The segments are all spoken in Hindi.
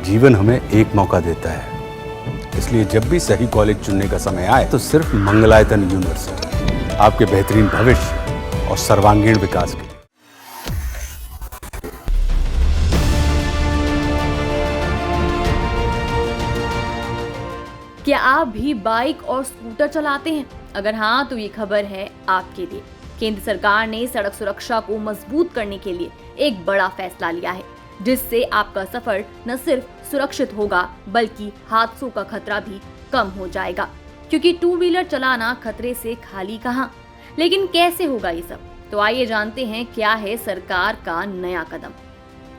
जीवन हमें एक मौका देता है, इसलिए जब भी सही कॉलेज चुनने का समय आए तो सिर्फ मंगलायतन यूनिवर्सिटी आपके बेहतरीन भविष्य और सर्वांगीण विकास के लिए। क्या आप भी बाइक और स्कूटर चलाते हैं? अगर हाँ, तो ये खबर है आपके लिए। केंद्र सरकार ने सड़क सुरक्षा को मजबूत करने के लिए एक बड़ा फैसला लिया है, जिससे आपका सफर न सिर्फ सुरक्षित होगा बल्कि हादसों का खतरा भी कम हो जाएगा। क्योंकि टू व्हीलर चलाना खतरे से खाली कहाँ। लेकिन कैसे होगा ये सब? तो आइए जानते हैं क्या है सरकार का नया कदम।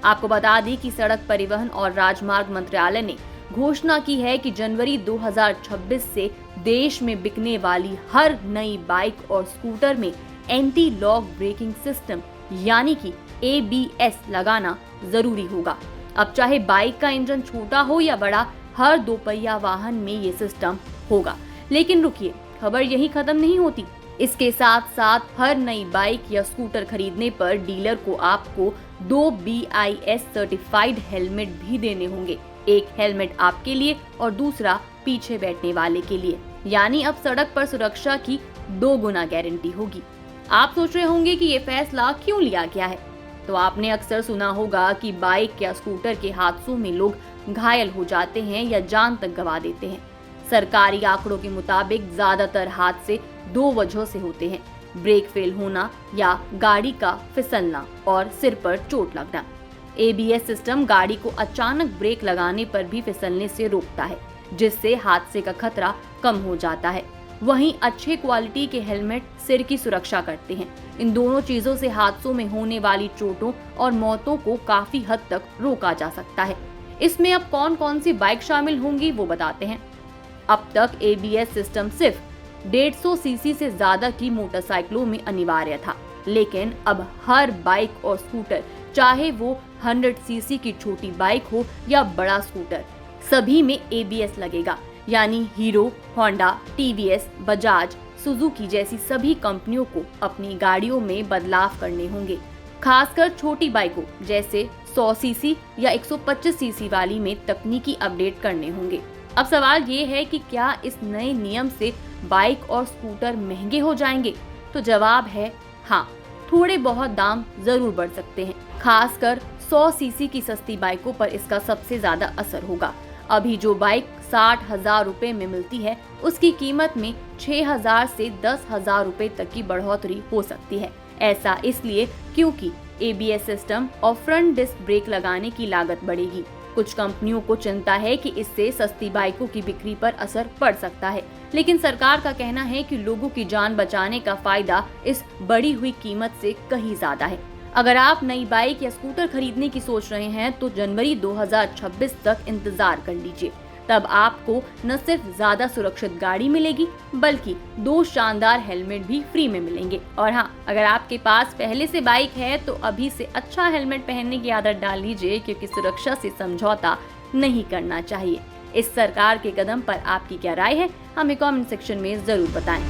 आपको बता दें कि सड़क परिवहन और राजमार्ग मंत्रालय ने घोषणा की है कि जनवरी 2026 से देश में बिकने वाली हर नई बाइक और स्कूटर में एंटी लॉक ब्रेकिंग सिस्टम यानी कि ABS लगाना जरूरी होगा। अब चाहे बाइक का इंजन छोटा हो या बड़ा, हर दोपहिया वाहन में ये सिस्टम होगा। लेकिन रुकिए, खबर यही खत्म नहीं होती। इसके साथ साथ हर नई बाइक या स्कूटर खरीदने पर डीलर को आपको 2 BIS सर्टिफाइड हेलमेट भी देने होंगे। एक हेलमेट आपके लिए और दूसरा पीछे बैठने वाले के लिए। यानी अब सड़क पर सुरक्षा की 2 गुना गारंटी होगी। आप सोच रहे होंगे कि ये फैसला क्यों लिया गया है? तो आपने अक्सर सुना होगा कि बाइक या स्कूटर के हादसों में लोग घायल हो जाते हैं या जान तक गंवा देते हैं। सरकारी आंकड़ों के मुताबिक ज्यादातर हादसे 2 वजहों से होते हैं: ब्रेक फेल होना या गाड़ी का फिसलना और सिर पर चोट लगना। ABS सिस्टम गाड़ी को अचानक ब्रेक लगाने पर भी फिसलने से रोकता है, जिससे हादसे का खतरा कम हो जाता है। वहीं अच्छे क्वालिटी के हेलमेट सिर की सुरक्षा करते हैं। इन दोनों चीजों से हादसों में होने वाली चोटों और मौतों को काफी हद तक रोका जा सकता है। इसमें अब कौन कौन सी बाइक शामिल होंगी वो बताते हैं। अब तक ABS सिस्टम सिर्फ 150 सीसी से ज्यादा की मोटरसाइकिलों में अनिवार्य था, लेकिन अब हर बाइक और स्कूटर, चाहे वो 100 सीसी की छोटी बाइक हो या बड़ा स्कूटर, सभी में ABS लगेगा। यानी hero, Honda, TVS, Bajaj, Suzuki जैसी सभी कंपनियों को अपनी गाड़ियों में बदलाव करने होंगे। खासकर छोटी बाइकों जैसे 100 सीसी या 125 सीसी वाली में तकनीकी अपडेट करने होंगे। अब सवाल ये है कि क्या इस नए नियम से बाइक और स्कूटर महंगे हो जाएंगे? तो जवाब है हाँ, थोड़े बहुत दाम जरूर बढ़ सकते हैं। खासकर 100 सीसी की सस्ती बाइकों पर इसका सबसे ज्यादा असर होगा। अभी जो बाइक 60,000 रुपए में मिलती है, उसकी कीमत में 6,000 से 10,000 रुपए तक की बढ़ोतरी हो सकती है। ऐसा इसलिए क्योंकि ABS सिस्टम और फ्रंट डिस्क ब्रेक लगाने की लागत बढ़ेगी। कुछ कंपनियों को चिंता है कि इससे सस्ती बाइकों की बिक्री पर असर पड़ सकता है, लेकिन सरकार का कहना है कि लोगों की जान बचाने का फायदा इस बढ़ी हुई कीमत से कहीं ज्यादा है। अगर आप नई बाइक या स्कूटर खरीदने की सोच रहे हैं तो जनवरी 2026 तक इंतजार कर लीजिए। तब आपको न सिर्फ ज्यादा सुरक्षित गाड़ी मिलेगी, बल्कि 2 शानदार हेलमेट भी फ्री में मिलेंगे। और हाँ, अगर आपके पास पहले से बाइक है तो अभी से अच्छा हेलमेट पहनने की आदत डाल लीजिए, क्योंकि सुरक्षा से समझौता नहीं करना चाहिए। इस सरकार के कदम पर आपकी क्या राय है? हमें कमेंट सेक्शन में जरूर बताएं।